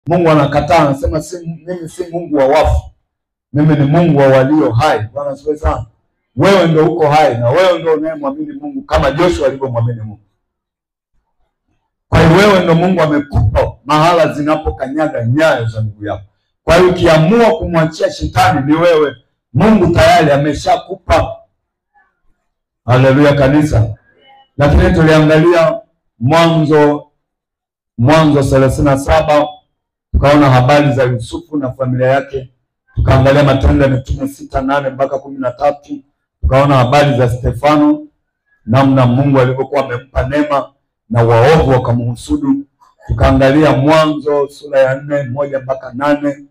Mungu anakataa, anasema mimi si Mungu wa wafu, mimi ni Mungu wa walio hai. Bwana asifiwe sana. Wewe ndio uko hai na wewe ndio unayemwamini Mungu kama Joshua alivyomwamini Mungu. Kwa hiyo wewe ndio Mungu amekupa mahala zinapokanyaga nyayo za miguu yako. Kwa hiyo ukiamua kumwachia shetani, ni wewe. Mungu tayari ameshakupa. Haleluya kanisa. Lakini tuliangalia Mwanzo 37, tukaona habari za Yusufu na familia yake. Tukaangalia Matendo ya Mitume 6:8 mpaka 13. Tukaona habari za Stefano, namna Mungu alivyokuwa amempa neema na waovu wakamhusudu. Tukaangalia Mwanzo sura ya 4:1 mpaka 8.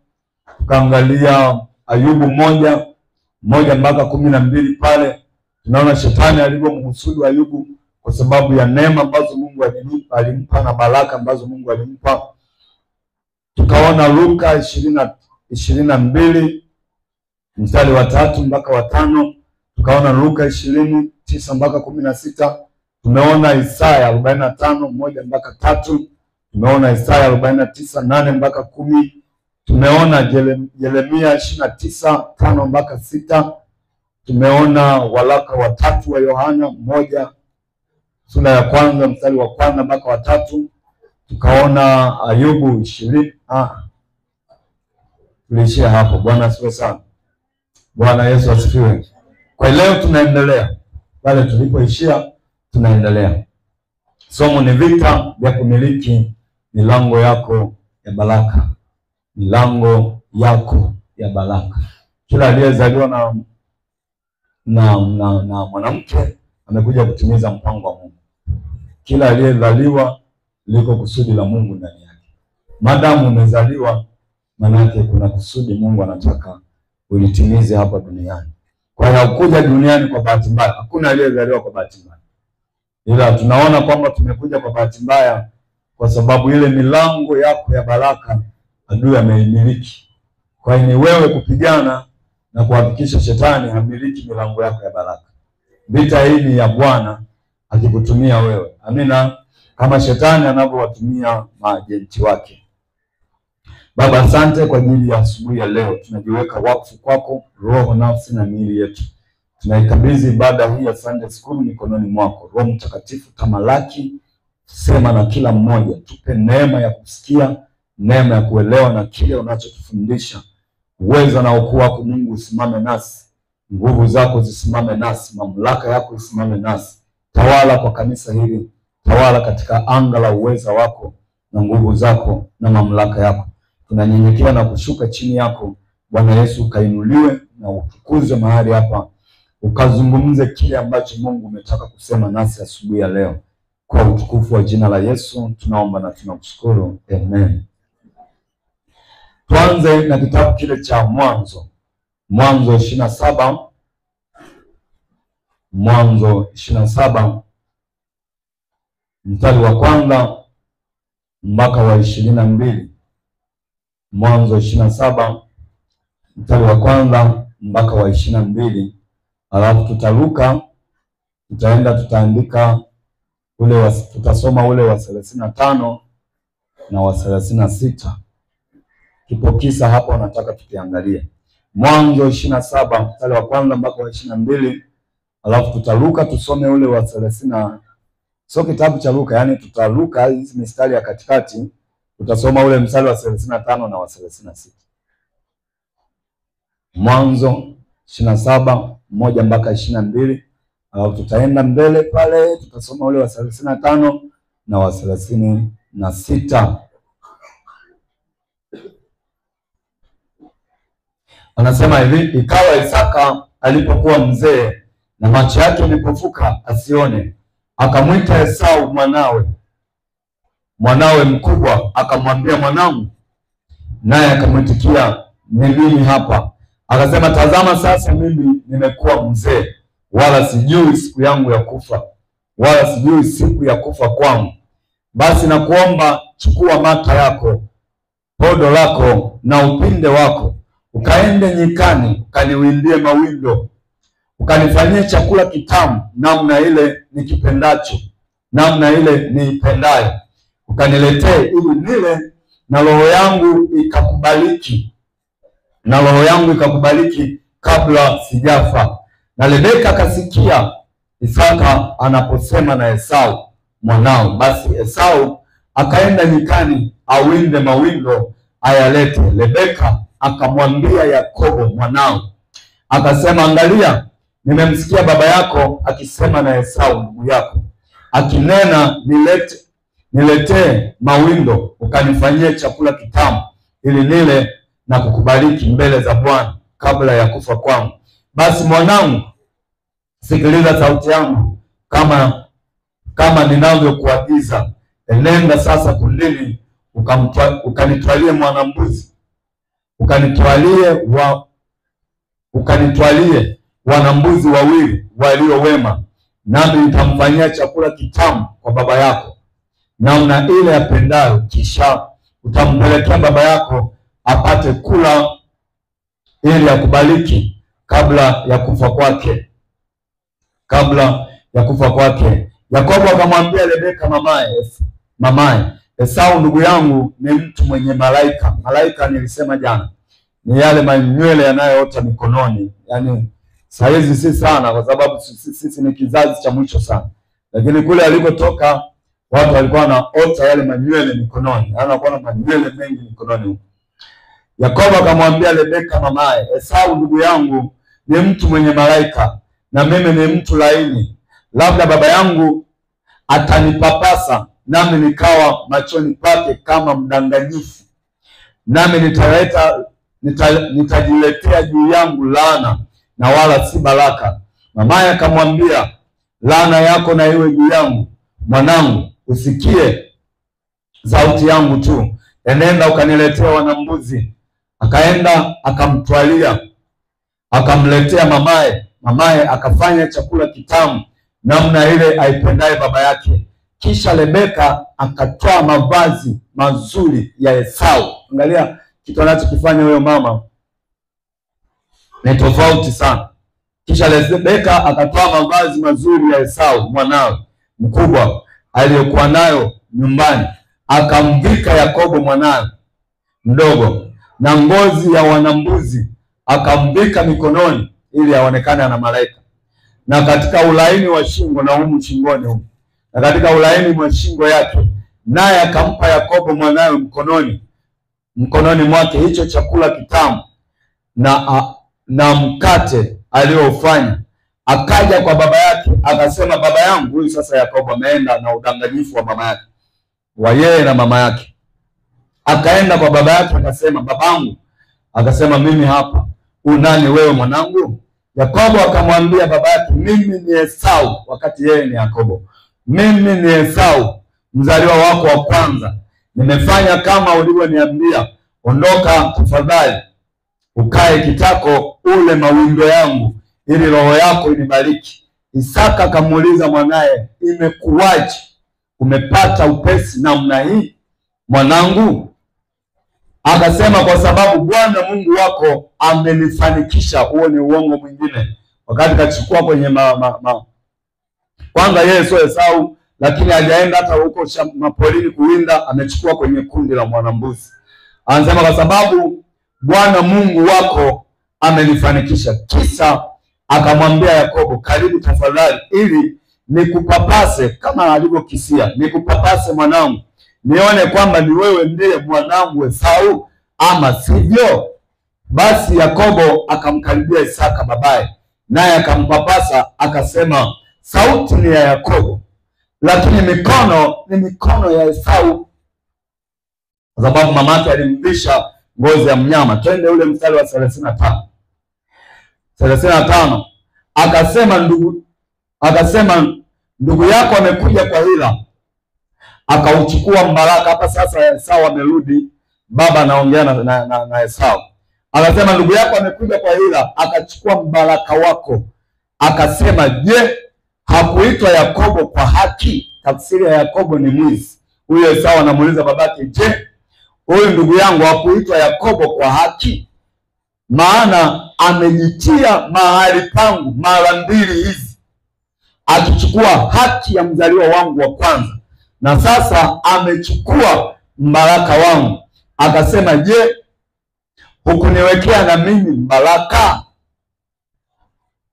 Tukaangalia Ayubu 1:1 mpaka 12. Pale tunaona shetani alivyomhusudu Ayubu kwa sababu ya neema ambazo Mungu alimpa na baraka ambazo Mungu alimpa. Tukaona Luka 22 mstari wa 3 mpaka wa 5. Tukaona Luka 20:9 mpaka 16. Tumeona Isaya 45:1 mpaka 3. Tumeona Isaya 49:8 mpaka 10. Tumeona Yeremia 29:5 mpaka 6. Tumeona waraka wa 3 wa Yohana 1 sura ya 1 mstari wa 1 mpaka wa 3. Tukaona Ayubu 20. Tulishia hapo. Bwana asifiwe sana. Bwana Yesu asifiwe. Kwa leo tunaendelea pale tulipoishia, tunaendelea. Somo ni vita vya kumiliki milango yako ya baraka. Milango yako ya baraka. Kila aliyezaliwa na mwanamke amekuja kutimiza mpango wa Mungu. Kila aliyezaliwa liko kusudi la Mungu ndani yake. Madamu umezaliwa, maana yake kuna kusudi Mungu anataka ulitimize hapa duniani. Kwa hiyo hakuja duniani kwa bahati mbaya. Hakuna aliyezaliwa kwa bahati mbaya. Ila tunaona kwamba tumekuja kwa bahati mbaya kwa sababu ile milango yako ya baraka adui ameimiliki. Kwa hiyo ni wewe kupigana na kuhakikisha shetani hamiliki milango yako ya baraka. Vita hii ni ya Bwana akikutumia wewe. Amina. Kama shetani anavyowatumia maajenti wake. Baba, asante kwa ajili ya asubuhi ya leo. Tunajiweka wakfu kwako, roho, nafsi na miili yetu. Tunaikabidhi ibada hii ya Sunday School mikononi mwako. Roho Mtakatifu, tamalaki, sema na kila mmoja. Tupe neema ya kusikia, neema ya kuelewa na kile unachotufundisha. Uweza na ukuu wako Mungu usimame nasi. Nguvu zako zisimame nasi. Mamlaka yako isimame nasi. Tawala kwa kanisa hili. Tawala katika anga la uweza wako na nguvu zako na mamlaka yako. Tunanyenyekea na kushuka chini yako. Bwana Yesu, ukainuliwe na utukuzwe mahali hapa. Ukazungumze kile ambacho Mungu umetaka kusema nasi asubuhi ya leo. Kwa utukufu wa jina la Yesu tunaomba na tunakushukuru. Amen. Tuanze na kitabu kile cha Mwanzo. Mwanzo 27. Mwanzo 27 mstari wa 1 mpaka wa 22. Mwanzo 27 mstari wa 1 mpaka wa 22. Alafu tutaruka, tutaandika tutasoma ule wa 35 na wa 36. Kipo kisa hapo nataka tukiangalie. Mwanzo 27 mstari wa 1 mpaka wa 22. Alafu tutaruka tusome ule wa 30. Sio kitabu cha Luka, yani tutaruka hizi mistari ya katikati, tutasoma ule mstari wa 35 na wa 36. Mwanzo 27 1 mpaka 22. Alafu tutaenda mbele pale tutasoma ule wa 35 na wa 36. Anasema hivi: ikawa Isaka alipokuwa mzee na macho yake yalipofuka asione, akamwita Esau mwanawe mkubwa, akamwambia, mwanangu. Naye akamwitikia, ni mimi hapa. Akasema, tazama sasa mimi nimekuwa mzee, wala sijui siku yangu ya kufa, wala sijui siku ya kufa kwangu. Basi nakuomba, chukua mata yako, podo lako na upinde wako, ukaende nyikani, ukaniwindie mawindo, ukanifanyie chakula kitamu namna ile nikipendacho, namna ile niipendayo, ukaniletee ili nile na roho yangu ikakubariki kabla sijafa. Na Rebeka akasikia Isaka anaposema na Esau mwanao. Basi Esau akaenda nyikani awinde mawindo ayalete. Rebeka akamwambia Yakobo mwanao, akasema, angalia, nimemsikia baba yako akisema na Esau ndugu yako akinena, niletee mawindo ukanifanyie chakula kitamu, ili nile na kukubariki mbele za Bwana kabla ya kufa kwangu. Basi mwanangu, sikiliza sauti yangu kama ninavyokuagiza. Enenda sasa kundini ukanitwalie mwanambuzi, ukanitwalie wanambuzi wawili walio wema, nami nitamfanyia chakula kitamu kwa baba yako namna ile apendayo, kisha utampelekea baba yako apate kula, ili akubariki kabla ya kufa kwake. Yakobo akamwambia Rebeka mamaye, Esau ndugu yangu ni mtu mwenye malaika. Malaika nilisema jana ni yale manywele yanayoota mikononi. Yaani saizi si sana, kwa sababu sisi ni kizazi cha mwisho sana, lakini kule alikotoka watu walikuwa wanaota yale manywele mikononi, anakuwa na manywele mengi mikononi. Yakobo akamwambia Rebeka mamaye, Esau ndugu yangu ni mtu mwenye malaika, na mimi ni mtu laini. Labda baba yangu atanipapasa, nami nikawa machoni pake kama mdanganyifu, nami nitajiletea juu yangu laana na wala si baraka. Mamaye akamwambia, laana yako na iwe juu yangu. Mwanangu, usikie sauti yangu tu, enenda ukaniletea wanambuzi. Akaenda akamtwalia, akamletea mamaye. Mamaye akafanya chakula kitamu namna ile aipendaye baba yake. Kisha Rebeka akatoa mavazi mazuri ya Esau. Angalia kitu anachokifanya huyo mama ni tofauti sana. Kisha Rebeka akatoa mavazi mazuri ya Esau mwanawe mkubwa aliyokuwa nayo nyumbani, akamvika Yakobo mwanawe mdogo, na ngozi ya wanambuzi akamvika mikononi, ili aonekane ana malaika, na katika ulaini wa shingo na humu shingoni humu, na katika ulaini mwa shingo yake. Naye akampa Yakobo mwanawe mkononi mwake hicho chakula kitamu na mkate aliofanya. Akaja kwa baba yake akasema, baba yangu. Huyu sasa Yakobo ameenda na udanganyifu wa mama yake, wa yeye na mama yake. Akaenda kwa baba yake akasema, babangu. Akasema, mimi hapa. Unani wewe mwanangu? Yakobo akamwambia baba yake, mimi ni Esau, wakati yeye ni Yakobo. Mimi ni Esau, mzaliwa wako wa kwanza. Nimefanya kama ulivyoniambia. Ondoka tafadhali, ukae kitako, ule mawindo yangu, ili roho yako inibariki. Isaka akamuuliza mwanaye, imekuwaje umepata upesi namna hii mwanangu? Akasema, kwa sababu Bwana Mungu wako amenifanikisha. Huo ni uongo mwingine. Wakati kachukua kwenye kwanza yeye sio Esau, lakini hajaenda hata huko mapolini kuwinda, amechukua kwenye kundi la mwanambuzi. Anasema, kwa sababu Bwana Mungu wako amenifanikisha. Kisa akamwambia Yakobo, karibu tafadhali, ili nikupapase kama alivyokisia. Nikupapase mwanangu, nione kwamba ni wewe ndiye mwanangu Esau ama sivyo. Basi Yakobo akamkaribia Isaka babaye, naye akampapasa, akasema, sauti ni ya Yakobo, lakini mikono ni mikono ya Esau, kwa sababu mamake alimvisha ngozi ya mnyama. Twende ule mstari wa 35. Akasema ndugu yako amekuja kwa hila, akauchukua mbaraka. Hapa sasa Esau amerudi, baba anaongea na Esau. Akasema, ndugu yako amekuja kwa hila, akachukua mbaraka wako. Akasema, je, hakuitwa Yakobo kwa haki? Tafsiri ya Yakobo ni mwizi. Huyo Esau anamuuliza babake, je, huyu ndugu yangu hakuitwa Yakobo kwa haki? Maana amejitia mahali pangu mara mbili hizi, akichukua haki ya mzaliwa wangu wa kwanza, na sasa amechukua mbaraka wangu. akasema, je, hukuniwekea na mimi baraka?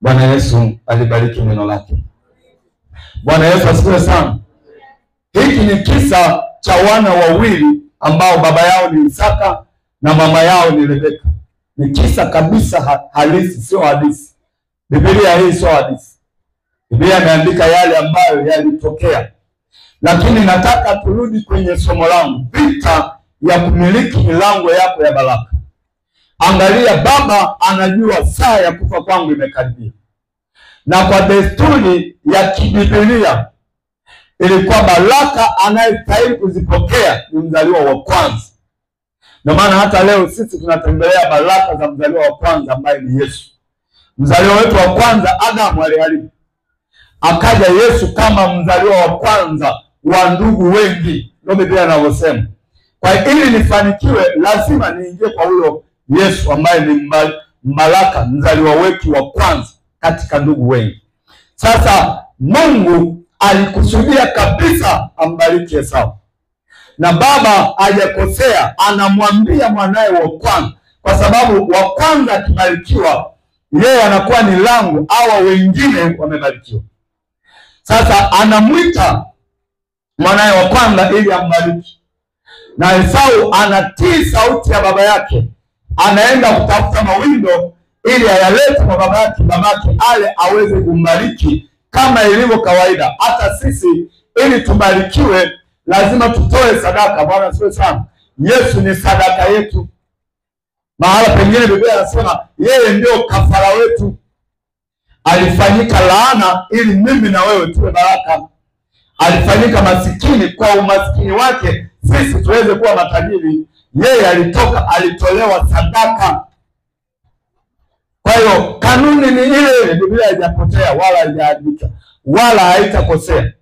Bwana Yesu alibariki neno lake. Bwana Yesu asifiwe sana. Hiki ni kisa cha wana wawili ambao baba yao ni Isaka na mama yao ni Rebeka. Ni kisa kabisa halisi, sio hadithi. Biblia hii sio hadithi. Biblia imeandika yale ambayo yalitokea. Lakini nataka turudi kwenye somo langu, vita ya kumiliki milango yako ya baraka. Angalia, baba anajua saa ya kufa kwangu imekaribia. Na kwa desturi ya kibiblia ilikuwa baraka anayestahili kuzipokea ni mzaliwa wa kwanza. Ndio maana hata leo sisi tunatembelea baraka za mzaliwa wa kwanza ambaye ni Yesu. Mzaliwa wetu wa kwanza Adamu aliharibu. Akaja Yesu kama mzaliwa wa kwanza wa ndugu wengi. Ndio Biblia inavyosema. Kwa ili nifanikiwe lazima niingie kwa huyo Yesu ambaye ni mbaraka, mzaliwa wetu wa kwanza katika ndugu wengi. Sasa Mungu alikusudia kabisa ambariki Esau. Na baba hajakosea, anamwambia mwanae wa kwanza, kwa sababu wa kwanza akibarikiwa yeye anakuwa ni lango, hawa wengine wamebarikiwa. Sasa anamwita mwanae wa kwanza ili ambariki. Na Esau anatii sauti ya baba yake, anaenda kutafuta mawindo ili ayalete kwa babake ale aweze kumbariki kama ilivyo kawaida. Hata sisi ili tubarikiwe lazima tutoe sadaka. Bwana asifiwe sana. Yesu ni sadaka yetu. Mahala pengine Biblia inasema yeye ndio kafara wetu. Alifanyika laana ili mimi na wewe tuwe baraka. Alifanyika masikini kwa umasikini wake sisi tuweze kuwa matajiri. Yeye alitolewa sadaka. Kwa hiyo kanuni ni ile, Biblia haijapotea wala haijaandika wala haitakosea.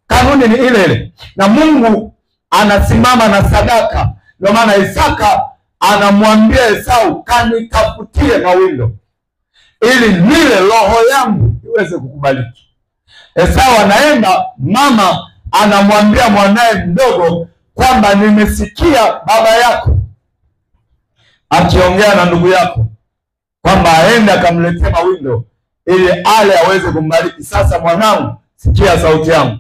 Kanuni ni ile ile. Na Mungu anasimama na sadaka. Ndio maana Isaka anamwambia Esau, kanitafutie mawindo ili nile roho yangu iweze kukubariki. Esau anaenda, mama anamwambia mwanae mdogo kwamba nimesikia baba yako akiongea na ndugu yako kwamba aende akamletea mawindo ili ale aweze kumbariki. Sasa mwanangu, sikia sauti yangu.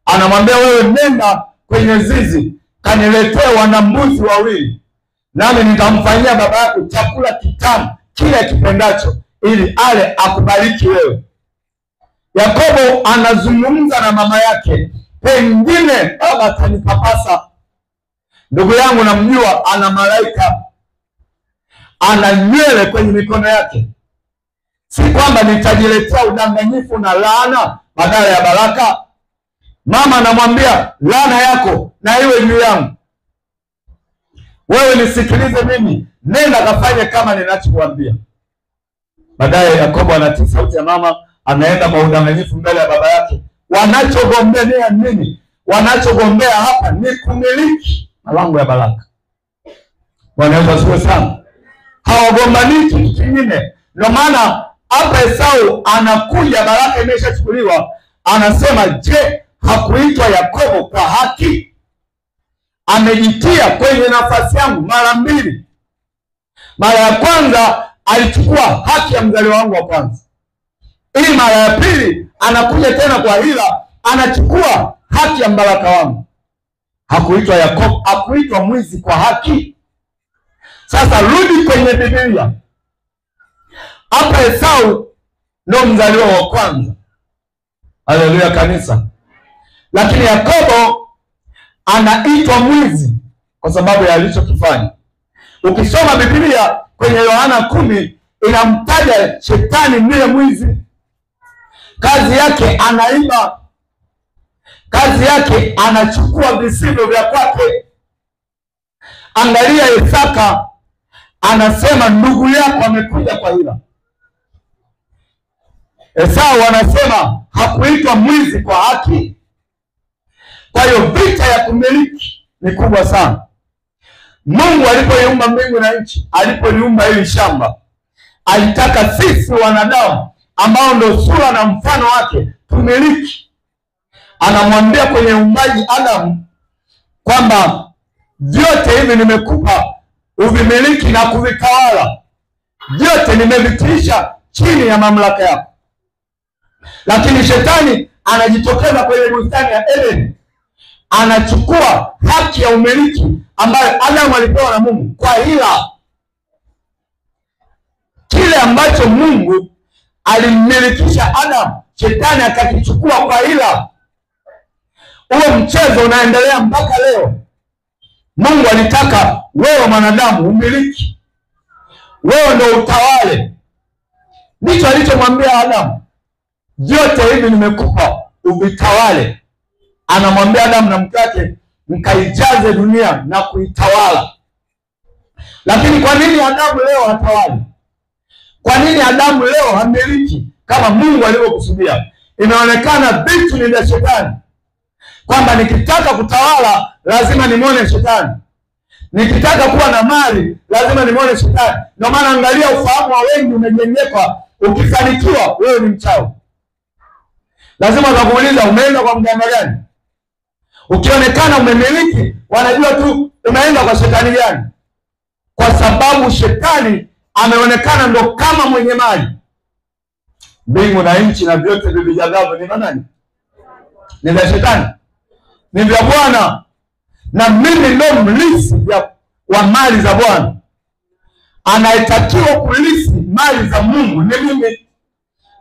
Anamwambia, wewe nenda kwenye zizi kaniletee wanambuzi wawili, nami nitamfanyia baba yako chakula kitamu kile kipendacho ili ale akubariki wewe. Yakobo anazungumza na mama yake, pengine baba atanipapasa. Ndugu yangu namjua, ana malaika, ana nywele kwenye mikono yake. Si kwamba nitajiletea udanganyifu na laana badala ya baraka. Mama anamwambia, laana yako na iwe juu yangu. Wewe nisikilize mimi, nenda kafanye kama ninachokuambia. Baadaye Yakobo anatii sauti ya mama, anaenda kwa udanganyifu mbele ya baba yake. Wanachogombea nini? Wanachogombea hapa ni kumiliki malango ya baraka. Bwana Yesu asifiwe sana. Hawagombani kitu kingine. Ndio maana hapa Esau anakuja, baraka imeshachukuliwa, anasema, je, hakuitwa Yakobo kwa haki? Amejitia kwenye nafasi yangu mara mbili. Mara ya kwanza alichukua haki ya mzaliwa wangu wa kwanza. Ili mara ya pili anakuja tena kwa hila, anachukua haki ya mbaraka wangu. Hakuitwa Yakobo, hakuitwa mwizi kwa haki. Sasa rudi kwenye Biblia. Hapa Esau ndio mzaliwa wa kwanza. Haleluya kanisa. Lakini Yakobo anaitwa mwizi kwa sababu ya alichokifanya. Ukisoma Biblia kwenye Yohana 10 inamtaja shetani ndiye mwizi. Kazi yake anaiba. Kazi yake anachukua visivyo vya kwake. Angalia Isaka anasema ndugu yako amekuja kwa hila. Esau anasema hakuitwa mwizi kwa haki. Kwa hiyo vita ya kumiliki ni kubwa sana. Mungu alipoiumba mbingu na nchi, alipoliumba hili shamba, alitaka sisi wanadamu ambao ndio sura na mfano wake tumiliki. Anamwambia kwenye uumbaji Adamu kwamba vyote hivi nimekupa uvimiliki na kuvitawala, vyote nimevitiisha chini ya mamlaka yako. Lakini shetani anajitokeza kwenye bustani ya Eden, anachukua haki ya umiliki ambayo Adamu alipewa na Mungu kwa hila. Kile ambacho Mungu alimmilikisha Adamu, shetani akakichukua kwa hila. Huo mchezo unaendelea mpaka leo. Mungu alitaka wewe mwanadamu umiliki, wewe ndio utawale. Ndicho alichomwambia Adamu, vyote hivi nimekupa uvitawale. Anamwambia Adamu na mke wake, mkaijaze dunia na kuitawala. Lakini kwa nini Adamu leo hatawali? Kwa nini Adamu leo hamiliki kama Mungu alivyokusudia? Inaonekana vitu ni vya shetani, kwamba nikitaka kutawala lazima nimwone shetani, nikitaka kuwa na mali lazima nimwone shetani. Ndio maana angalia ufahamu wa wengi umejengeka, ukifanikiwa wewe ni mchawi. Lazima watakuuliza umeenda kwa mganga gani? Ukionekana umemiliki, wanajua tu umeenda kwa shetani gani, kwa sababu shetani ameonekana ndo kama mwenye mali. Mbingu na nchi na vyote vivijazavyo ni nani? Ni vya shetani, ni vya Bwana, na mimi ndo mlisi wa mali za Bwana. Anayetakiwa kulisi mali za Mungu ni mimi,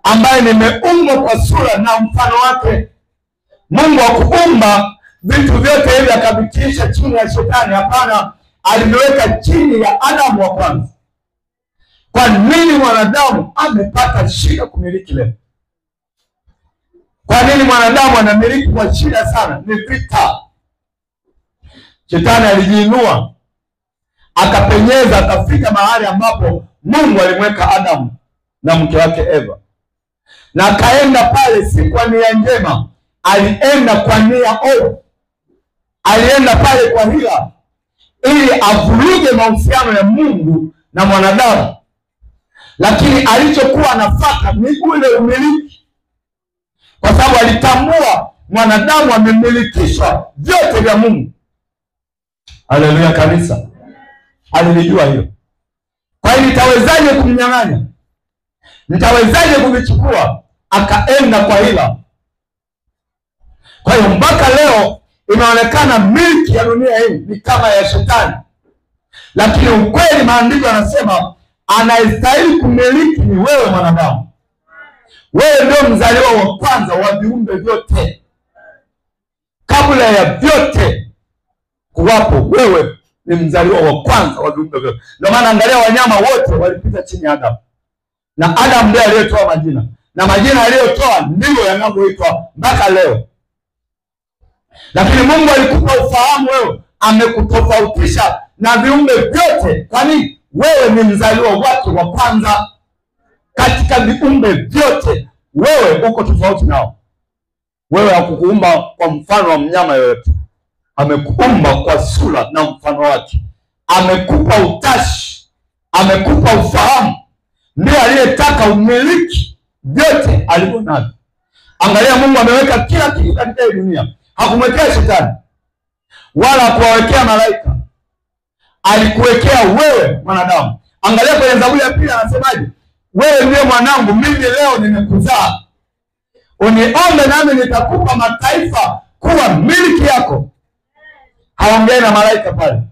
ambaye nimeumbwa kwa sura na mfano wake. Mungu hakuumba vitu vyote hivi akavitisha chini ya shetani. Hapana, aliviweka chini ya Adamu wa kwanza. Kwa nini mwanadamu amepata shida kumiliki leo? Kwa nini mwanadamu anamiliki kwa shida sana? Ni vita. Shetani alijiinua, akapenyeza, akafika mahali ambapo Mungu alimweka Adamu na mke wake Eva, na akaenda pale si kwa nia njema, alienda kwa nia ovu. Alienda pale kwa hila, ili avuruge mahusiano ya Mungu na mwanadamu. Lakini alichokuwa anafata ni ule umiliki, kwa sababu alitambua mwanadamu amemilikishwa vyote vya Mungu. Haleluya kanisa. Alilijua hiyo. Kwa hiyo nitawezaje kumnyang'anya? Nitawezaje kuvichukua? Akaenda kwa hila. Kwa hiyo mpaka leo inaonekana miliki ya dunia hii ni kama ya shetani, lakini ukweli maandiko yanasema anayestahili kumiliki ni wewe mwanadamu. Wewe ndio mzaliwa wa kwanza wa viumbe vyote. Kabla ya vyote kuwapo, wewe ni mzaliwa wa kwanza wa viumbe vyote. Ndio maana angalia, wanyama wote walipita chini ya Adamu, na Adamu ndiye aliyetoa majina, na majina aliyotoa ndio yanavyoitwa mpaka leo. Lakini Mungu alikupa ufahamu, wewe amekutofautisha na viumbe vyote. Kwa nini? Wewe ni mzaliwa wake wa kwanza. Katika viumbe vyote wewe uko tofauti nao. Wewe hakukuumba kwa mfano wa mnyama yoyote, amekuumba kwa sura na mfano wake. Amekupa utashi, amekupa ufahamu. Ndiye aliyetaka umiliki vyote alivyo navyo. Angalia, Mungu ameweka kila kitu katika hii dunia. Hakumwekea shetani wala hakuwawekea malaika, alikuwekea wewe mwanadamu. Angalia kwenye Zaburi ya 2 anasemaje? Wewe ndiye mwanangu, mimi leo nimekuzaa. Uniombe nami nitakupa mataifa kuwa miliki yako. Haongei na malaika pale,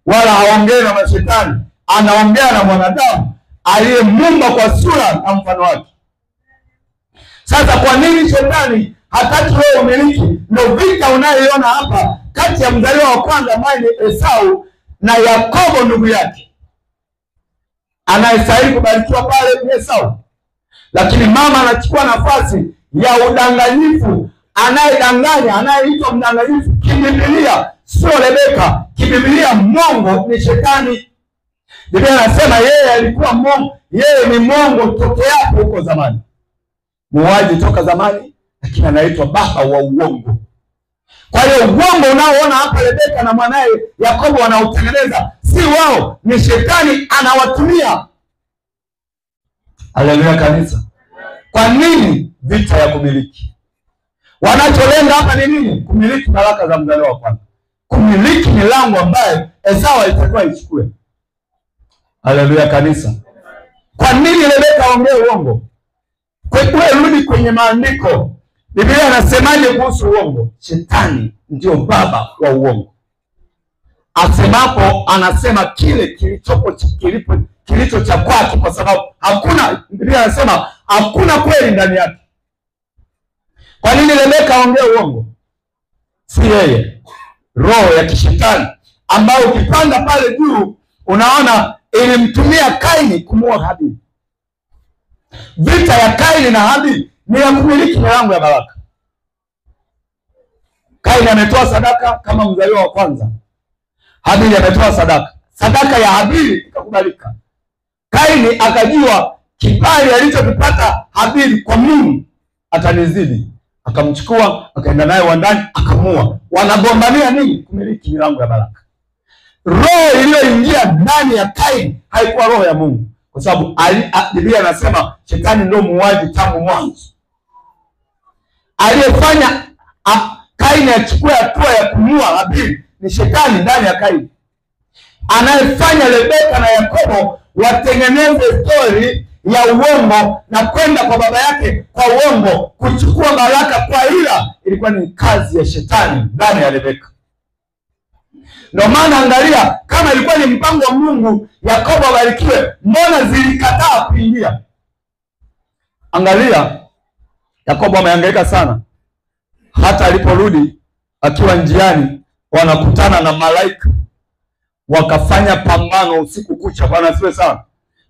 wala haongei na mashetani. Anaongea na mwanadamu aliyemuumba kwa sura na mfano wake. Sasa kwa nini shetani hataki wewe umiliki? Ndio vita unayoiona hapa kati ya mzaliwa wa kwanza ambaye ni Esau na Yakobo ndugu yake. Anayestahili kubarikiwa pale ni Esau, lakini mama anachukua nafasi ya udanganyifu. Anayedanganya, anayeitwa mdanganyifu kibiblia sio Rebeka. Kibiblia mongo ni shetani. Biblia inasema yeye alikuwa mongo, yeye ni mongo tokeapo huko zamani, muuaji toka zamani, lakini anaitwa baba wa uongo. Kwa hiyo uongo unaoona hapa Rebeka na mwanae Yakobo wanaotengeneza si wao, ni shetani anawatumia. Haleluya kanisa. Kwa nini vita ya kumiliki? Wanacholenga hapa ni nini? Kumiliki baraka za mzaliwa wa kwanza. kumiliki milango ambayo Esau alitakiwa ichukue. Haleluya kanisa. Kwa nini Rebeka aongee uongo? Wewe rudi kwenye maandiko. Biblia inasemaje kuhusu uongo? Shetani ndio baba wa uongo. Asemapo anasema kile kilicho cha kwake, kwa sababu hakuna, Biblia inasema hakuna kweli ndani yake. Kwa nini Rebeka aongee uongo? Si yeye, roho ya kishetani ambayo ukipanda pale juu unaona ilimtumia Kaini kumuua Habili. Vita ya Kaini na Habili ni ya kumiliki milango ya baraka. Kaini ametoa sadaka kama mzaliwa wa kwanza. Habili ametoa sadaka. Sadaka ya Habili ikakubalika. Kaini akajua kibali alichokipata Habili kwa Mungu atanizidi. Akamchukua, akaenda naye wandani, akamua. Wanagombania nini? Kumiliki milango ya baraka. Roho iliyoingia ndani ya Kaini haikuwa roho ya Mungu. Kwa sababu Biblia anasema shetani ndio muuaji tangu mwanzo. Aliyefanya Kaini achukue hatua ya kumua Habili ni shetani ndani ya Kaini. Anayefanya Rebeka na Yakobo watengeneze story ya uongo na kwenda kwa baba yake kwa uongo kuchukua baraka kwa ila, ilikuwa ni kazi ya shetani ndani ya Rebeka. Ndio maana angalia, kama ilikuwa ni mpango wa Mungu Yakobo abarikiwe, mbona zilikataa kuingia? Angalia, Yakobo amehangaika sana. Hata aliporudi akiwa njiani wanakutana na malaika, wakafanya pambano usiku kucha. Bwana asifiwe sana.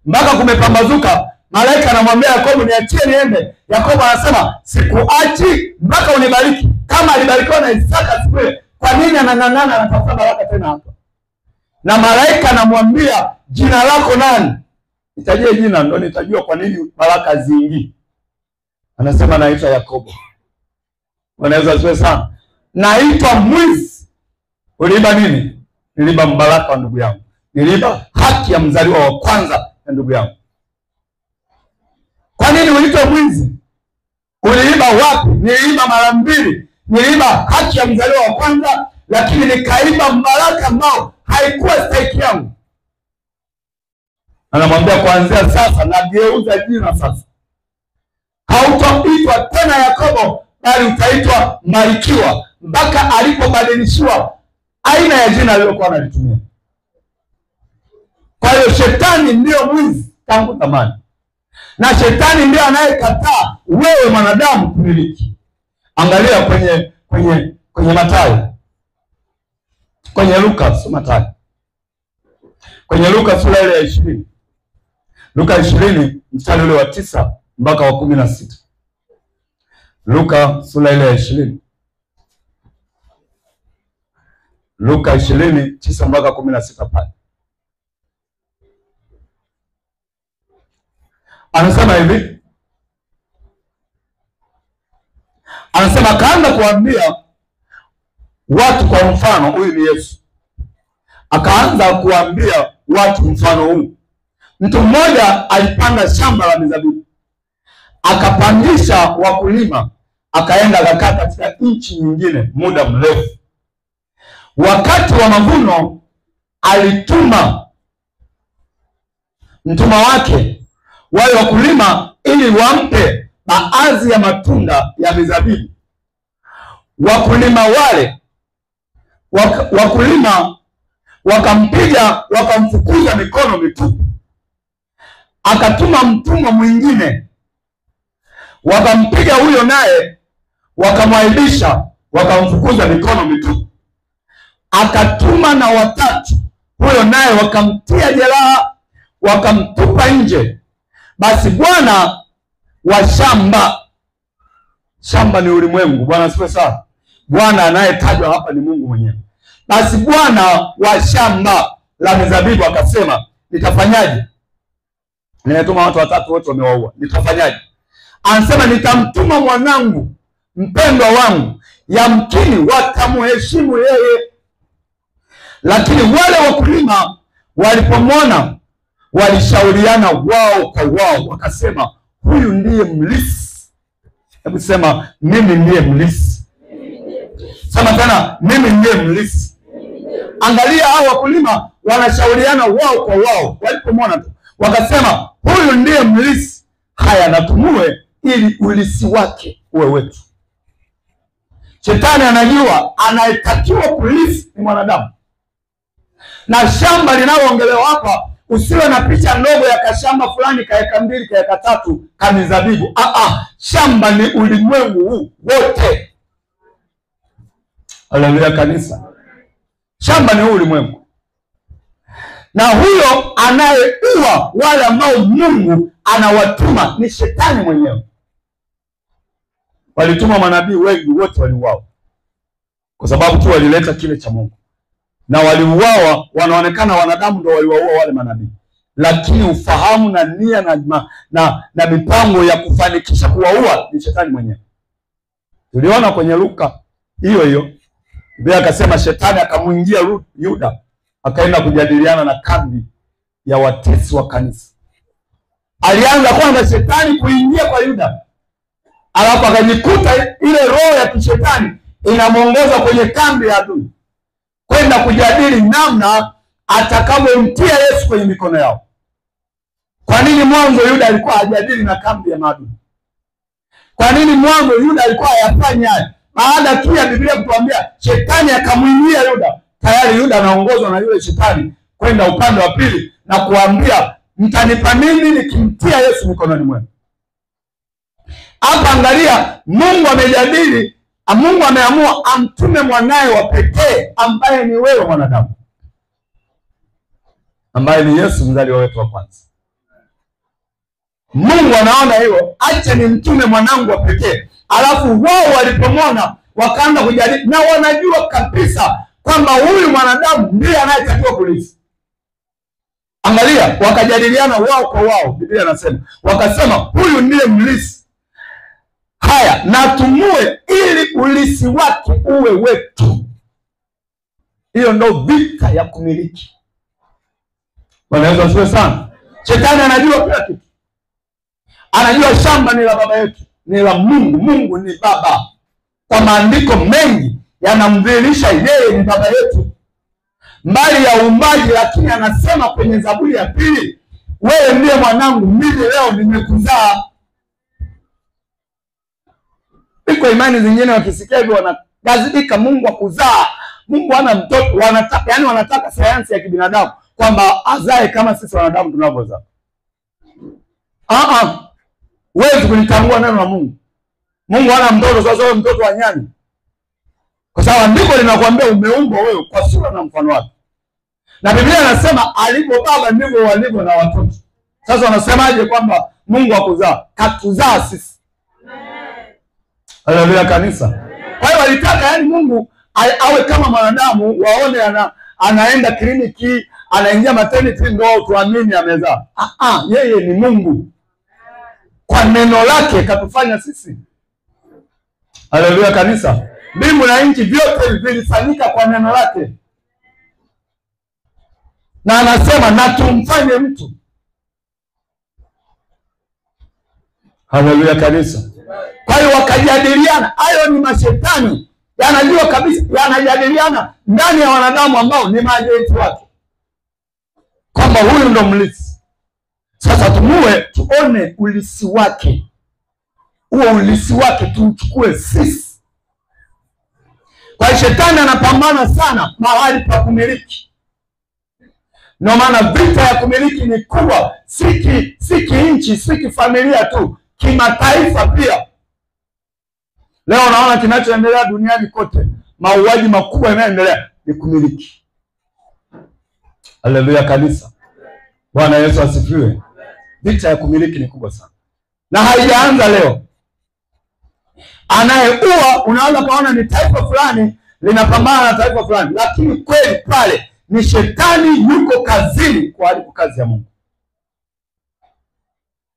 Mpaka kumepambazuka, malaika anamwambia Yakobo, niachie niende. Yakobo anasema sikuachi mpaka unibariki. Kama alibarikiwa na Isaka siku ile, kwa nini anang'ang'ana anatafuta baraka tena hapa? Na malaika anamwambia, jina lako nani? Nitajie jina ndio nitajua kwa nini baraka ziingii. Anasema naitwa Yakobo. Wanaweza asifiwe sana. Naitwa mwizi. Uliiba nini? Niliiba mbaraka wa ndugu yangu. Niliiba haki ya mzaliwa wa kwanza ya ndugu yangu. Kwa nini uliitwa mwizi? Uliiba wapi? Niliiba mara mbili. Niliiba haki ya mzaliwa wa kwanza, lakini nikaiba mbaraka ambao haikuwa stahiki yangu. Anamwambia kuanzia sasa nageuza jina sasa. Hautaitwa tena Yakobo, bali utaitwa Mbarikiwa, mpaka alipobadilishiwa aina ya jina alilokuwa analitumia. Kwa hiyo shetani ndio mwizi tangu zamani. Na shetani ndio anayekataa wewe mwanadamu kumiliki. Angalia kwenye Mathayo. Kwenye Luka, sio Mathayo. Kwenye Luka sura ile ya 20. Luka 20 mstari ule wa 9 mpaka wa 16. Luka sura ile ya 20. Luka 20 9 mpaka 16 pale. Anasema hivi. Anasema akaanza kuambia watu kwa mfano, huyu ni Yesu. Akaanza kuambia watu mfano huu. Mtu mmoja alipanda shamba la mizabibu. Akapandisha wakulima, akaenda akakaa katika nchi nyingine muda mrefu. Wakati wa mavuno alituma mtuma wake wale wakulima ili wampe baadhi ya matunda ya mizabibu. Wakulima wale wakulima wakampiga, wakamfukuza mikono mitupu. Akatuma mtumwa mwingine, wakampiga huyo naye, wakamwaibisha, wakamfukuza mikono mitupu. Akatuma na watatu, huyo naye wakamtia jeraha, wakamtupa nje. Basi bwana wa shamba ni ulimwengu. Bwana asifiwe sana. Bwana anayetajwa hapa ni Mungu mwenyewe. Basi bwana wa shamba la mizabibu akasema, nitafanyaje? Nimetuma watu watatu, wote wamewaua. Nitafanyaje? Anasema, nitamtuma mwanangu mpendwa wangu, yamkini watamheshimu yeye. Lakini wale wakulima walipomwona, walishauriana wao kwa wao, wakasema, huyu ndiye mlisi. Hebu sema, mimi ndiye mlisi. Sema tena, mimi ndiye mlisi. Angalia hao wakulima wanashauriana wao kwa wao, walipomwona tu wakasema, huyu ndiye mlisi, haya natumue ili ulisi wake uwe wetu. Shetani anajua anayetakiwa kulisi ni mwanadamu. Na shamba linaloongelewa hapa, usiwe na picha ndogo ya kashamba fulani ka eka 2 ka eka 3 ka mizabibu. Shamba ni ulimwengu huu wote. Haleluya kanisa. Shamba ni ulimwengu. Na huyo anayeua wale ambao Mungu anawatuma ni shetani mwenyewe. Walituma manabii wengi, wote waliuawa kwa sababu tu walileta kile cha Mungu. Na waliuawa, wanaonekana wanadamu ndio waliwaua wale manabii, lakini ufahamu na nia na mipango ya kufanikisha kuwaua ni shetani mwenyewe. Tuliona kwenye Luka hiyo Biblia akasema shetani akamuingia Yuda, akaenda kujadiliana na kambi ya watesi wa kanisa. Alianza kwanza shetani kuingia kwa Yuda, alafu akajikuta ile roho ya kishetani inamuongoza kwenye kambi ya adui kwenda kujadili namna atakavyomtia Yesu kwenye mikono yao. Kwa nini mwanzo Yuda alikuwa hajadili na kambi ya maadui? Kwa nini mwanzo Yuda alikuwa hayafanya? Baada tu ya Biblia kutuambia shetani akamuingia Yuda, tayari Yuda anaongozwa na yule shetani kwenda upande wa pili na kuambia, mtanipa nini nikimtia Yesu mikononi mwenu? Hapa angalia, Mungu amejadili, Mungu ameamua amtume mwanae wa pekee ambaye ni wewe mwanadamu, ambaye ni Yesu mzaliwa wetu wa kwanza. Mungu anaona hiyo, acha ni mtume mwanangu wa pekee. Alafu wao walipomwona wakaanza kujadili, na wanajua kabisa kwamba huyu mwanadamu ndiye anayetakiwa kulisi. Angalia, wakajadiliana wao kwa wao. Biblia inasema wakasema, huyu ndiye mlisi, haya natumue ili ulisi wake uwe wetu. Hiyo ndo vita ya kumiliki. Wanaweza asiwe sana. Shetani anajua kila kitu. Anajua shamba ni la baba yetu, ni la Mungu. Mungu ni baba. Kwa maandiko mengi yanamdhihirisha yeye ni baba yetu, mbali ya uumbaji. Lakini anasema kwenye Zaburi ya 2, wewe ndiye mwanangu, mimi leo nimekuzaa. Iko imani zingine wakisikia hivyo wanagazibika, Mungu akuzaa. Mungu hana mtoto. Wanataka sayansi ya kibinadamu kwamba azae kama sisi wanadamu tunavyozaa. Wewe kunitambua neno la Mungu. Mungu hana mtoto. Sasa wewe mtoto wa nyani? Kwa sababu andiko linakuambia umeumbwa wewe kwa sura na mfano wake. Na Biblia inasema alivyo baba ndivyo walivyo na watoto. Sasa wanasemaje kwamba Mungu akuzaa? Katuzaa sisi. Haleluya kanisa. Kwa hiyo walitaka Mungu awe kama mwanadamu, waone anaenda kliniki, anaingia maternity ndio tuamini amezaa. Yeye ni Mungu. Kwa neno lake katufanya sisi. Haleluya kanisa. Mbingu na nchi vyote vilifanyika kwa neno lake. Na anasema na tumfanye mtu. Haleluya kanisa. Kwa hiyo wakajadiliana. Hayo ni mashetani. Yanajua kabisa, yanajadiliana ndani ya wanadamu ambao ni maajenti wake, kwamba huyu ndo mlisi. Sasa tumue tuone ulisi wake. Huo ulisi wake tuchukue sisi. Kwa hiyo shetani anapambana sana mahali pa kumiliki. Ndio maana vita ya kumiliki ni kubwa, si nchi, si familia tu, kimataifa pia. Leo unaona kinachoendelea duniani kote, mauaji makubwa yanayoendelea ni kumiliki. Haleluya kanisa. Bwana Yesu asifiwe. Vita ya kumiliki ni kubwa sana. Na haijaanza leo. Anayeua unaweza kaona ni taifa fulani linapambana na taifa fulani, lakini kweli pale ni shetani yuko kazini kuharibu kazi ya Mungu.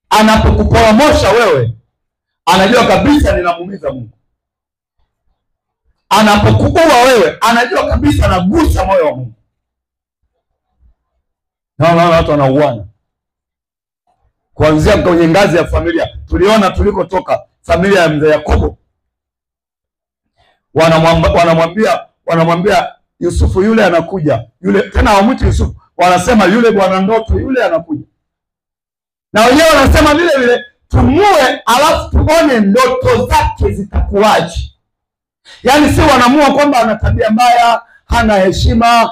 Anapokuporomosha wewe, anajua kabisa ninamuumiza Mungu. Anapokuua wewe, anajua kabisa anagusa moyo wa Mungu. Na watu wanauana. Kuanzia kwenye ngazi ya familia. Tuliona tulikotoka familia ya mzee Yakobo. Wanamwambia Yusufu yule anakuja, yule tena hawamwiti Yusufu, wanasema yule bwana ndoto yule anakuja. Na wenyewe wanasema vile vile tumue, alafu tuone ndoto zake zitakuwaje. Yaani si wanamua kwamba ana tabia mbaya, hana heshima.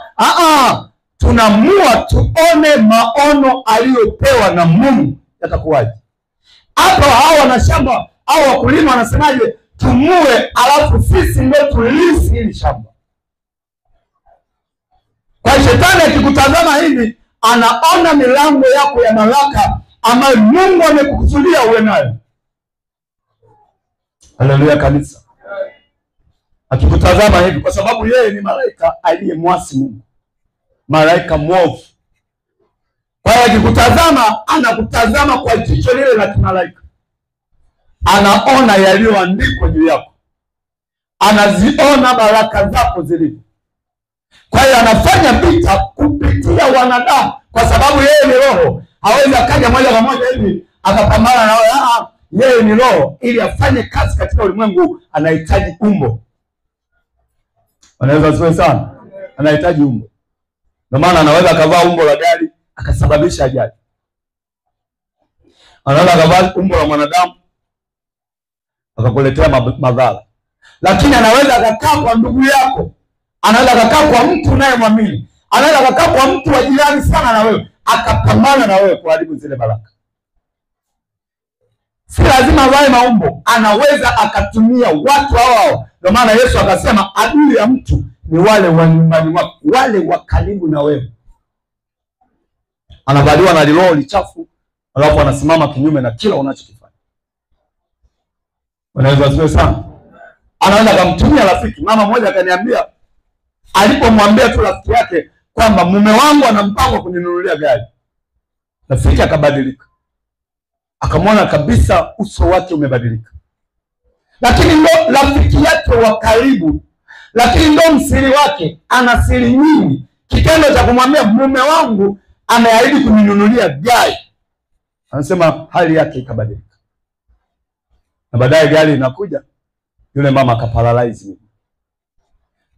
Tunamua tuone maono aliyopewa na Mungu yatakuwaje. Hapo hao wanashamba au wakulima wanasemaje? Tumue, alafu sisi ndio tulisi hili shamba. Kwa shetani akikutazama hivi, anaona milango yako ya baraka ambayo Mungu amekukusudia uwe nayo. Haleluya kanisa. Akikutazama hivi, kwa sababu yeye ni malaika aliyemwasi Mungu, malaika mwovu. Kwa hiyo akikutazama, anakutazama kwa jicho lile la kimalaika. Anaona yaliyoandikwa juu yako, anaziona baraka zako zilivyo. Kwa hiyo anafanya vita kupitia wanadamu, kwa sababu yeye ni roho. Hawezi akaja moja kwa moja hivi akapambana na wewe. Yeye ni roho, ili afanye kazi katika ulimwengu anahitaji umbo. Anaweza siwe sana, anahitaji umbo. Ndio maana anaweza akavaa umbo la gari akasababisha ajali. Anaweza akavaa umbo la mwanadamu akakuletea madhara. Lakini anaweza akakaa kwa ndugu yako, anaweza akakaa kwa mtu unayemwamini, anaweza akakaa kwa mtu wa jirani sana na wewe, akapambana na wewe kuharibu zile baraka. Si lazima wae maumbo, anaweza akatumia watu hao. Ndio maana Yesu akasema adui ya mtu ni wale wa nyumbani mwako, wale wa karibu na wewe. Anavaliwa na roho lichafu, alafu anasimama kinyume na kila unachokifanya. Unaweza siwe sana. Anaweza kumtumia rafiki. Mama mmoja akaniambia, alipomwambia tu rafiki yake kwamba mume wangu ana mpango kuninunulia gari, rafiki akabadilika. Akamwona kabisa uso wake umebadilika. Lakini ndo rafiki yake wa karibu, lakini ndo msiri wake, ana siri nyingi. Kitendo cha kumwambia mume wangu ameahidi kuninunulia gari, anasema hali yake ikabadilika. Na baadaye gari inakuja, yule mama akaparalyze.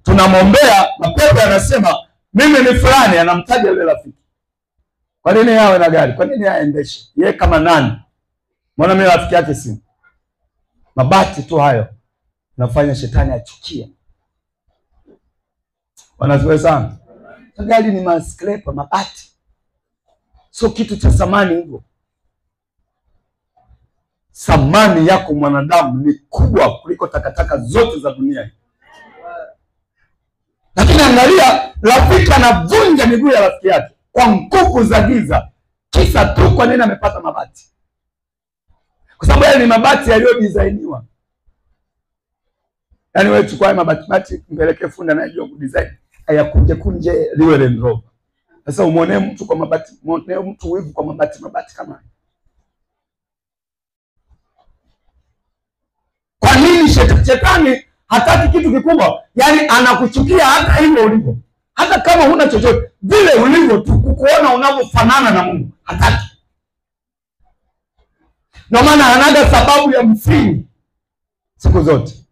Tunamwombea, mapepo anasema mimi ni fulani, anamtaja yule rafiki. Kwa nini yawe na gari? Kwa nini aendeshe? Yeye kama nani? Mbona mimi rafiki yake si? Mabati tu hayo nafanya shetani achukie. Wanazoea sana. Gari ni maskrepa, mabati. Sio kitu cha thamani hivyo. Thamani yako mwanadamu ni kubwa kuliko takataka zote za dunia. Lakini angalia, rafiki anavunja miguu ya rafiki yake kwa nguvu za giza, kisa tu kwa nini amepata mabati. Kwa sababu yale ni mabati yaliyodesigniwa. Yaani wewe chukua mabati mpelekee fundi anayejua kudesign, ayakunje kunje liwe Land Rover. Sasa umuone mtu kwa mabati, muone mtu wivu kwa mabati kama. Kwa nini shetani hataki kitu kikubwa? Yaani anakuchukia hata hivyo ulivyo. Hata kama huna chochote, vile ulivyo tu, kukuona unavyofanana na Mungu hataki. Ndio maana anaga sababu ya msingi siku zote.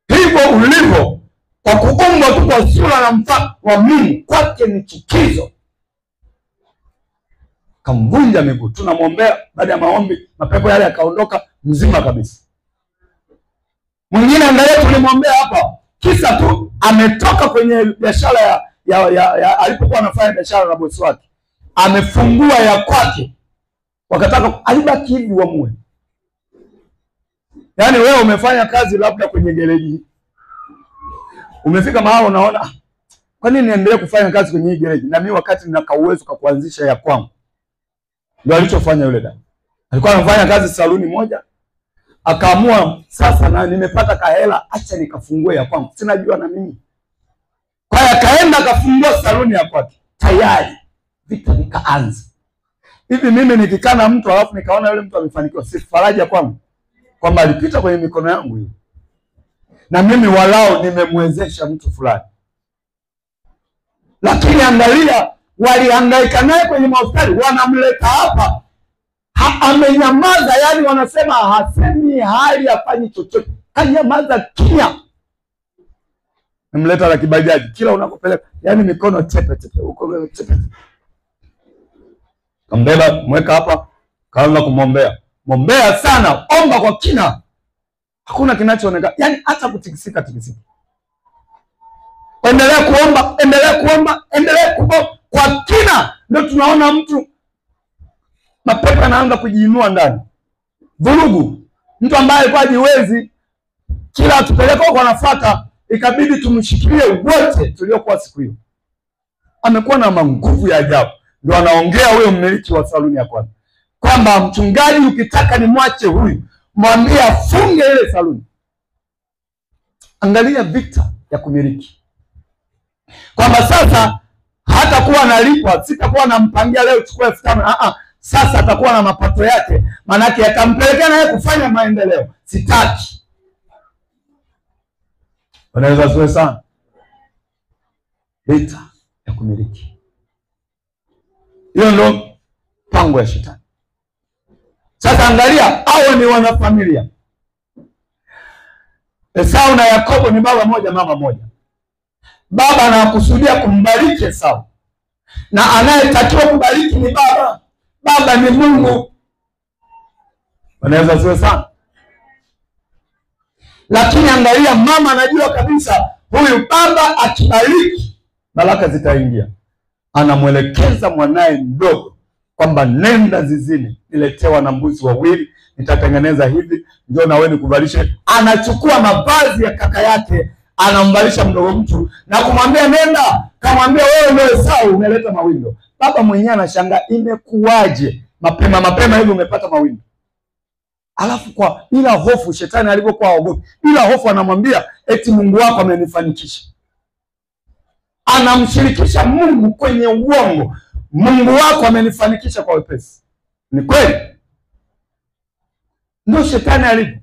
Hivyo ulivyo, kwa kuumbwa tu kwa sura na mfano wa Mungu, kwake ni chukizo. Kamvunja miguu. Tunamwombea, baada ya maombi mapepo yale yakaondoka mzima kabisa. Mwingine angalia, tulimwombea hapa, kisa tu ametoka kwenye biashara alipokuwa anafanya biashara na bosi wake, amefungua ya kwake, wakataka alibaki hivi wamue. Yaani wewe umefanya kazi labda kwenye gereji, umefika mahali unaona kwa nini niendelee kufanya kazi kwenye hii gereji na mimi wakati nina uwezo kwa kuanzisha ya kwangu. Ndio alichofanya yule dada. Alikuwa anafanya kazi saluni moja, akaamua sasa na nimepata kahela, acha nikafungue ya kwangu, sina jua na mimi. Kwa hiyo akaenda akafungua saluni ya kwake. Tayari vita vikaanza. Hivi mimi nikikaa na mtu alafu nikaona yule mtu amefanikiwa, si faraja kwangu kwamba alipita kwenye mikono yangu hiyo, na mimi walao nimemwezesha mtu fulani. Lakini angalia, walihangaika naye kwenye hospitali, wanamleta hapa, amenyamaza. Yani wanasema hasemi hali, hafanyi chochote, kanyamaza kimya. Nimleta la kibajaji, kila unakopeleka yani mikono tepe tepe huko tepe. Kambeba, mweka hapa, kaanza kumwombea. Mwombea sana, omba kwa kina. Hakuna kinachoonekana. Yani hata kutikisika. Endelea kuomba, endelea kuomba kwa kina. Ndio tunaona mtu mapepo anaanza kujiinua ndani. Vurugu. Mtu ambaye alikuwa hajiwezi, kila atupeleka huko anafuata, ikabidi tumshikilie wote tuliokuwa siku hiyo. Amekuwa na manguvu ya ajabu. Ndio anaongea huyo mmiliki wa saluni ya kwanza kwamba mchungaji, ukitaka nimwache huyu, mwambie afunge ile saluni. Angalia vita ya kumiliki. Kwamba sasa hata kuwa analipwa, sitakuwa nampangia leo chukua 5,000. Sasa atakuwa na mapato yake, manake yatampelekea naye kufanya maendeleo. Sitaki. Unaweza sio sana. Vita ya kumiliki. Hiyo ndio pango ya shetani. Sasa angalia, hao ni wanafamilia. Esau na Yakobo ni baba moja mama moja. Baba anakusudia kumbariki Esau, na anayetakiwa kubariki ni baba. Baba ni Mungu. Wanaweza sio sana. Lakini angalia, mama anajua kabisa huyu baba akibariki baraka zitaingia. Anamwelekeza mwanae mdogo kwamba nenda zizini, niletewa na mbuzi wawili, nitatengeneza hivi, njoo na wewe nikuvalishe. Anachukua mavazi ya kaka yake, anamvalisha mdogo mtu na kumwambia nenda, kamwambia wewe ndio Esau umeleta mawindo. Baba mwenyewe anashangaa, imekuwaje mapema hivi umepata mawindo? Alafu kwa bila hofu, shetani alipokuwa haogopi, bila hofu anamwambia eti Mungu wako amenifanikisha. Anamshirikisha Mungu kwenye uongo. Mungu wako amenifanikisha kwa wepesi. Ni kweli? Ndio shetani alivyo.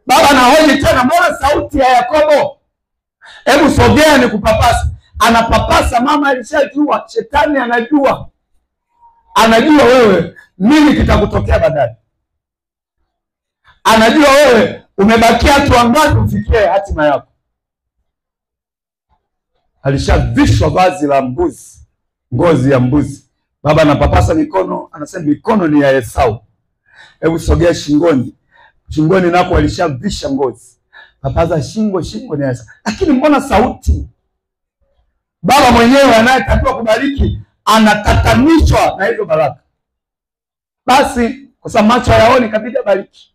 Baba anahoji tena, mbona sauti ya Yakobo? Hebu sogea nikupapasa. Anapapasa, mama alishajua, shetani anajua. Anajua wewe nini kitakutokea baadaye. Anajua wewe umebakia tu angapi ufikie hatima yako. Alishavishwa vazi la mbuzi, ngozi ya mbuzi. Baba anapapasa mikono, anasema mikono ni ya Esau. Hebu sogea shingoni. Shingoni nako alishavisha ngozi. Papaza shingo ni ya Esau. Lakini mbona sauti? Baba mwenyewe anayetakiwa kubariki anatatanishwa na hizo baraka. Basi kwa sababu macho hayaoni kabisa bariki.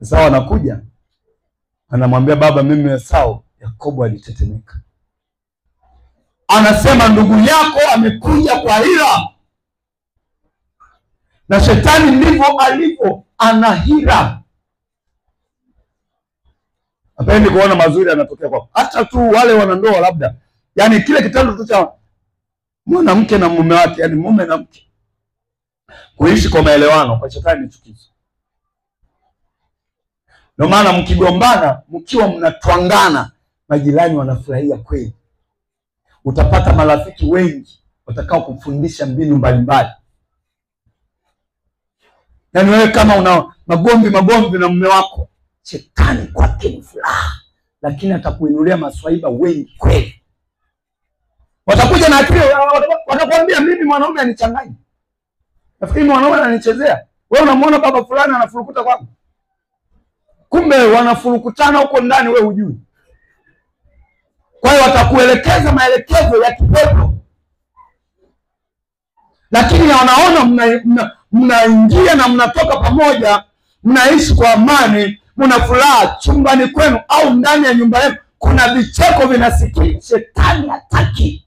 Esau anakuja, anamwambia baba, mimi Esau. Yakobo alitetemeka. Anasema ndugu yako amekuja kwa hila. Na shetani ndivyo alivyo, ana hila. Hapendi kuona mazuri yanatokea kwako. Hata tu wale wanandoa labda. Yaani kile kitendo tu cha mwanamke na mume wake, yaani mume na mke kuishi kwa maelewano, kwa shetani ni chukizo. Ndio maana mkigombana, mkiwa mnatwangana, majirani wanafurahia kweli. Utapata marafiki wengi watakao kufundisha mbinu mbalimbali. Yaani wewe kama una magomvi na mume wako, shetani kwake ni furaha, lakini atakuinulia maswaiba wengi kweli. Watakuja na akili, watakwambia mimi mwanaume anichanganya. Nafikiri mwanaume ananichezea. Wewe unamwona baba fulani anafurukuta kwako. Kumbe wanafurukutana huko ndani, wewe hujui. Kwa hiyo watakuelekeza maelekezo ya kipepo. Lakini wanaona mnaingia na mnatoka pamoja, mnaishi kwa amani, mna furaha chumbani kwenu au ndani ya nyumba yenu, kuna vicheko vinasikika. Shetani hataki.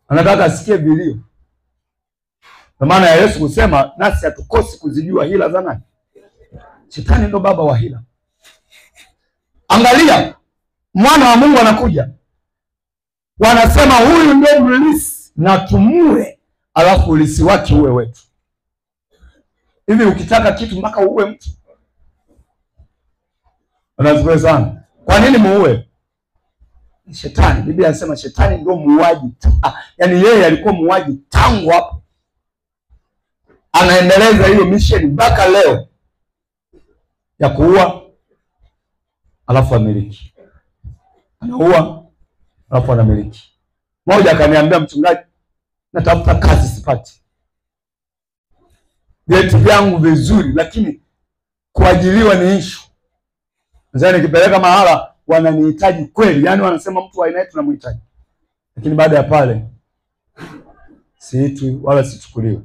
Anataka asikie vilio. Kwa maana ya Yesu kusema nasi hatukosi kuzijua hila za nani? Shetani ndo baba wa hila. Angalia, mwana wa Mungu anakuja. Wanasema huyu ndio mlisi na tumue, alafu ulisi wake uwe wetu. Hivi ukitaka kitu mpaka uwe mtu? Unazungua sana. Kwa nini muue? Shetani. Biblia inasema shetani ndio muuaji. Yaani yeye alikuwa muuaji tangu hapo. Anaendeleza hiyo mission mpaka leo. ya kuua alafu amiliki, anaua alafu anamiliki. Mmoja akaniambia, mchungaji, natafuta kazi sipati, vyeti vyangu vizuri, lakini kuajiliwa ni issue. Sasa nikipeleka mahala wananihitaji kweli, yani wanasema mtu wa aina yetu tunamhitaji, lakini baada ya pale siitwi wala sichukuliwi.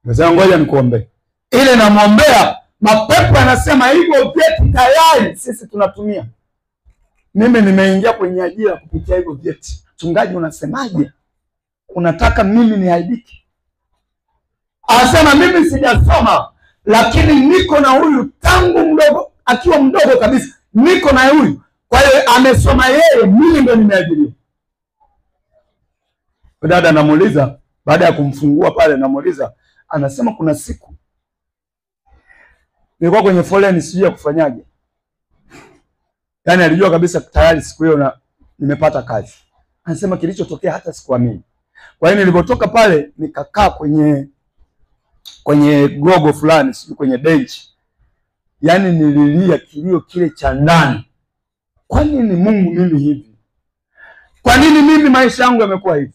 Sasa ngoja nikuombe. Ile namwombea, mapepo yanasema hivyo vyeti tayari sisi tunatumia. Mimi nimeingia kwenye ajira kupitia hivyo vyeti. Mchungaji, unasemaje? Unataka mimi niaibike? Anasema mimi sijasoma, lakini niko na huyu tangu mdogo, akiwa mdogo kabisa niko na huyu. Kwa hiyo amesoma yeye, mimi ndo nimeajiriwa. Dada namuuliza, baada ya kumfungua pale namuuliza, anasema kuna siku nilikuwa kwenye foleni sijui ya kufanyaje. Yaani alijua kabisa tayari siku hiyo na nimepata kazi. Anasema kilichotokea hata sikuamini. Kwa hiyo nilipotoka pale nikakaa kwenye gogo fulani, sijui kwenye bench. Yaani nililia kilio kile cha ndani. Kwa nini Mungu mimi hivi? Kwa nini mimi maisha yangu yamekuwa hivi?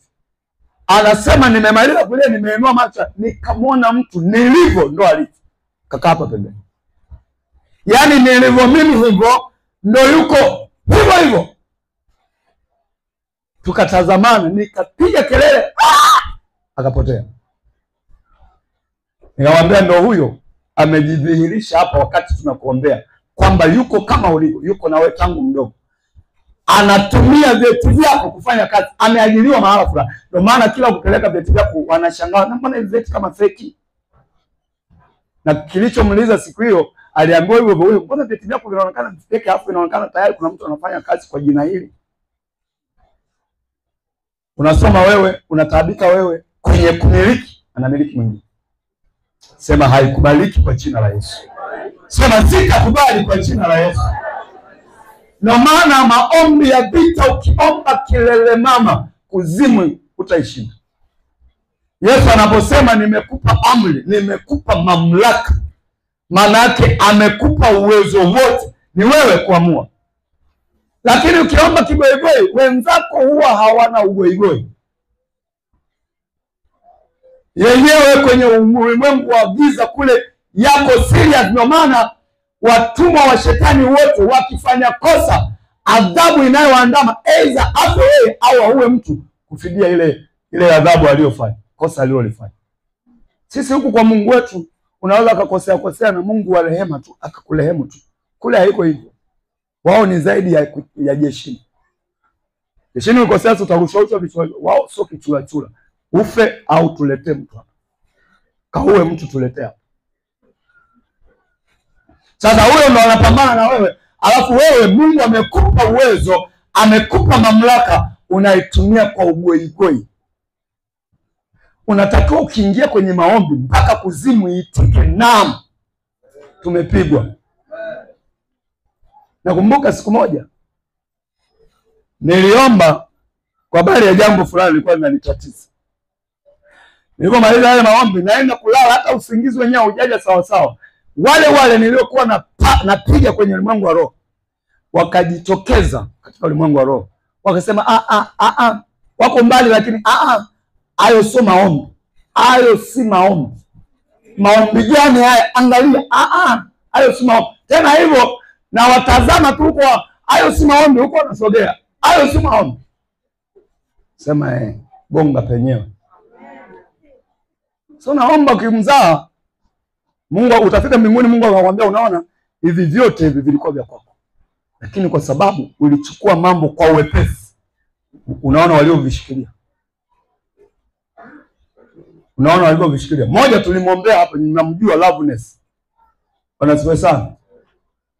Anasema nimemaliza kule, nimeinua macho, nikamwona mtu nilivyo ndo alivyo. Kakaa hapa pembeni. Yaani nilivyo mimi hivyo ndo yuko hivyo hivyo. Tukatazamana, nikapiga kelele, akapotea. Nikamwambia ndo huyo amejidhihirisha hapa wakati tunakuombea kwamba yuko kama ulivyo, yuko nawe tangu mdogo. Anatumia vyeti vyako kufanya kazi, ameajiriwa mahala fulani. Ndio maana kila ukipeleka vyeti vyako wanashangaa, na mbona hivi vyeti kama feki? Na kilichomuuliza siku hiyo aliambiwa hivyo hivyo, mbona vyeti vyako vinaonekana feki, alafu inaonekana tayari kuna mtu anafanya kazi kwa jina hili. Unasoma wewe, unataabika wewe kwenye kumiliki, anamiliki mwingine. Sema haikubaliki kwa jina la Yesu. Sema sitakubali kwa jina la Yesu. Na maana maombi ya vita, ukiomba kilele mama, kuzimu utaishinda. Yesu anaposema nimekupa amri, nimekupa mamlaka, maana yake amekupa uwezo wote, ni wewe kuamua. Lakini ukiomba kigoigoi, wenzako huwa hawana ugoigoi. Yenyewe kwenye ulimwengu wa giza kule yako serious. Ndio maana watumwa wa shetani wote wakifanya kosa, adhabu inayoandama aidha afe yeye au auwe mtu kufidia ile adhabu aliyofanya, kosa alilofanya. Sisi huku kwa Mungu wetu unaweza kukosea na Mungu wa rehema tu akakurehemu tu. Kule haiko hivyo. Wao ni zaidi ya jeshini. Jeshini ukosea utarushwa vichwa, wao sio kichula chula. Ufe au tuletee mtu hapa. Kauwe mtu tuletea. Sasa huyo ndo anapambana na wewe, alafu wewe Mungu amekupa uwezo, amekupa mamlaka, unaitumia kwa ugoigoi. Unatakiwa ukiingia kwenye maombi mpaka kuzimu iitike naam, tumepigwa. Nakumbuka siku moja niliomba kwa habari ya jambo fulani lilikuwa linanitatiza. Nilipomaliza yale maombi naenda kulala, hata usingizi wenyewe hujaja sawa sawa. Wale niliokuwa napiga kwenye ulimwengu wa roho wakajitokeza katika ulimwengu wa roho. Wakasema wako mbali, lakini hayo sio maombi. Hayo si maombi. Maombi gani haya? Angalia, hayo si maombi. Tena hivyo na watazama tu kwa hayo si maombi, huko wanasogea. Hayo si maombi. Sema gonga penyewe. So naomba ukimzaa Mungu, utafika mbinguni, Mungu anakuambia unaona hivi vyote hivi vilikuwa vya kwako, lakini kwa sababu ulichukua mambo kwa wepesi, unaona waliovishikilia. Unaona waliovishikilia. Mmoja tulimwombea hapa, ninamjua Loveness. Wanasiwe sana.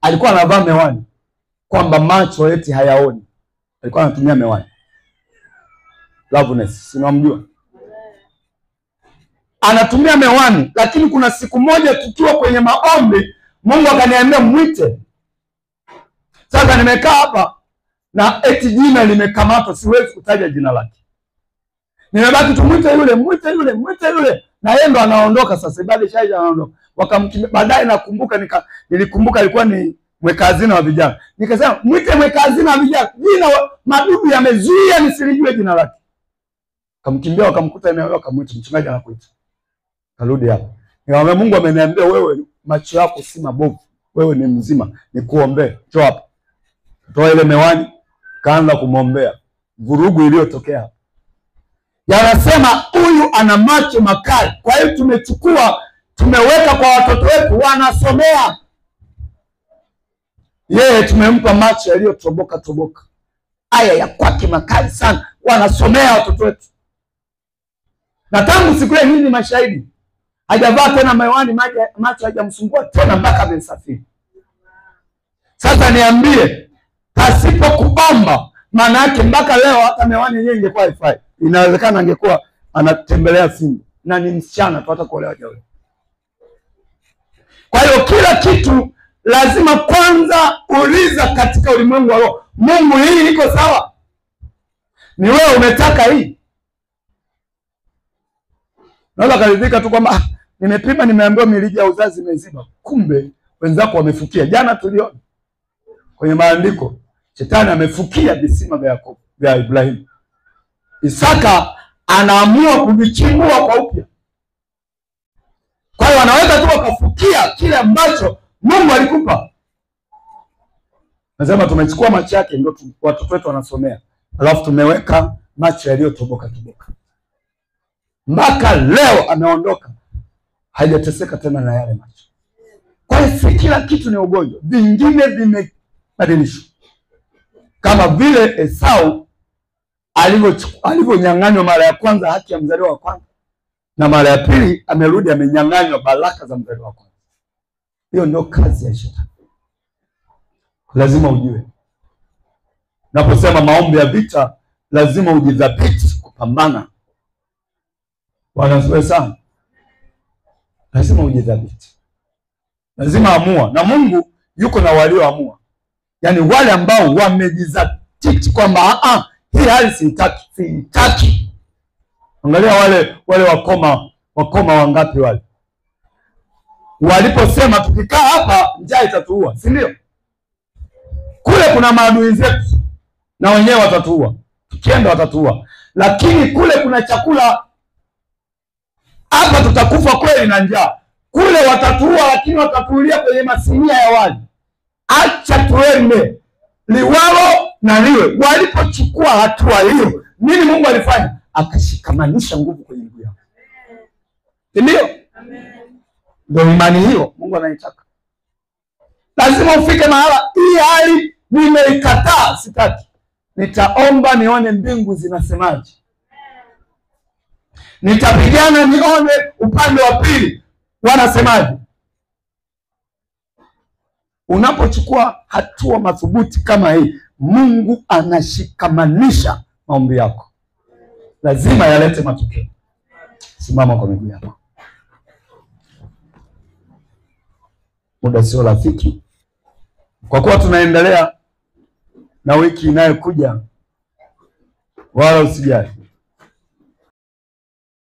Alikuwa anavaa miwani kwamba macho eti hayaoni. Alikuwa anatumia miwani. Loveness, sinamjua. Anatumia miwani, lakini kuna siku moja tukiwa kwenye maombi, Mungu akaniambia mwite. Sasa nimekaa hapa na eti jina limekamatwa, siwezi kutaja jina lake. Nimebaki tumwite yule. na yeye ndo anaondoka sasa, ibada shaisha anaondoka. Wakamkimbia. Baadaye nakumbuka nilikumbuka alikuwa ni mweka hazina wa vijana. Nikasema mwite mweka hazina wa vijana. Jina madudu yamezuia nisilijue jina lake. Kamkimbia, wakamkuta eneo, wakamwita, mchungaji anakuita. Karudi hapo. Nikamwambia Mungu ameniambia wewe macho yako si mabovu. Wewe ni mzima. Nikuombee. Njoo hapa. Toa ile miwani, kaanza kumwombea. Vurugu iliyotokea hapo. Yanasema huyu ana macho makali. Kwa hiyo tumeweka kwa watoto wetu wanasomea. Yeye tumempa macho yaliyotoboka toboka. Aya ya kwake makali sana. Wanasomea watoto wetu. Na tangu siku ile hii ni mashahidi. Hajavaa tena miwani, macho hajamsumbua tena mpaka amesafiri. Sasa niambie, pasipo kuomba, maana yake mpaka leo hata miwani yenyewe ingekuwa haifai. Inawezekana angekuwa anatembelea simu na ni msichana tu, hata kuolewa hajaolewa. Kwa hiyo kila kitu lazima kwanza uliza katika ulimwengu wa roho. Mungu, hii iko sawa? Ni wewe umetaka hii? Naweza karidhika tu kwamba nimepima, nimeambiwa mirija ya uzazi imeziba. Kumbe wenzako wamefukia. Jana tuliona kwenye maandiko shetani amefukia visima vya Yakobo, vya Ibrahimu. Isaka anaamua kuvichimbua kwa upya. Kwa hiyo wanaweza tu wakafukia kile ambacho Mungu alikupa. Nasema tumechukua macho yake ndio watoto wetu wanasomea. Alafu tumeweka macho yaliyotoboka toboka. Mpaka leo ameondoka, hajateseka tena na yale macho. Kwa hiyo si kila kitu ni ugonjwa. Vingine vimebadilishwa. Kama vile Esau alivyonyang'anywa mara ya kwanza haki ya mzaliwa wa kwanza, na mara ya pili amerudi amenyang'anywa baraka za mzaliwa wa kwanza. Hiyo ndio kazi ya shetani. Lazima ujue. Naposema maombi ya vita, lazima ujidhabiti kupambana. Bwana asifiwe sana. Lazima ujidhabiti. Lazima amua. Na Mungu yuko na walioamua. Yaani wale ambao wamejizatiti kwamba hii hali siitaki. Angalia wale wakoma wangapi wale. Waliposema tukikaa hapa njaa itatuua, si ndio? Kule kuna maadui zetu na wenyewe watatuua. Tukienda watatuua. Lakini kule kuna chakula. Hapa tutakufa kweli na njaa. Kule watatuua, lakini watatuulia kwenye masinia ya wali. Acha tuende liwalo na liwe. Walipochukua hatua hiyo, nini Mungu alifanya? Akashikamanisha nguvu kwenye miguu yao. Ndio? Amen. Ndio imani hiyo Mungu anaitaka. Lazima ufike mahala hii hali nimeikataa, sitaki. Nitaomba nione mbingu zinasemaje. Nitapigana nione upande wa pili wanasemaje. Unapochukua hatua madhubuti kama hii, Mungu anashikamanisha maombi yako. Lazima yalete matokeo. Simama kwa miguu yako. Muda sio rafiki. Kwa kuwa tunaendelea na wiki inayokuja, wala usijali.